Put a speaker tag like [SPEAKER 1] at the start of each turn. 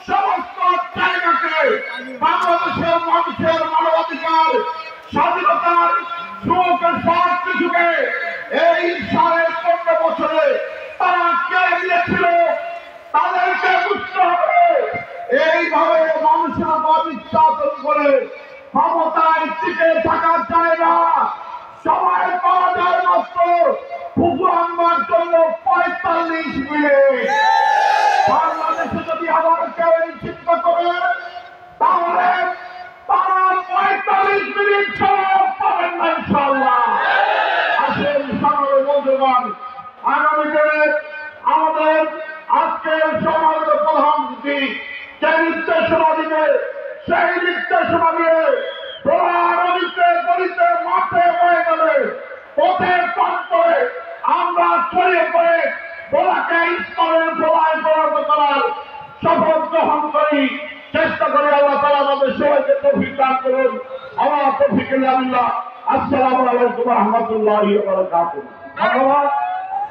[SPEAKER 1] সমস্ত জায়গাকে বাংলাদেশের মানুষের মানবাধিকার স্বাধীনতার সুখ সব কিছুকে এই 15.5 বছরে তারা কেড়ে নিয়েছিল। তাদেরকে বুঝতে হবে এইভাবে মানুষের উপর নির্যাতন করে ক্ষমতায় টিকে থাকা যায় না। সময় পাওয়া যায় মাত্র ফুফু আনবার জন্য 45 মিনিট। বাংলাদেশে যদি আবার কেউ চিন্তা করে তাহলে তারা 45 মিনিট ছাড়া পাবেন না ইনশাআল্লাহ। আসেন সামনে বন্ধুগণ, আগামী দিনে আমাদের আজকের সমাজের প্রধানমন্ত্রী যে নির্দেশনা দিবে সেই নির্দেশনা দিয়ে নদীতে গলিতে মাঠে হয়ে গেলে পথে প্রান্তরে আমরা ছড়িয়ে পড়ে ভোলাকে ইসলামের ভোলায় পরিণত করার শপথ গ্রহণ করি, চেষ্টা করি। আল্লাহ তাআলা আমাদের সবাইকে তৌফিক দান করুন। আমার তৌফিক আল্লাহ। আসসালামু আলাইকুম ওয়া রাহমাতুল্লাহি ওয়া বারাকাতুহু। ধন্যবাদ।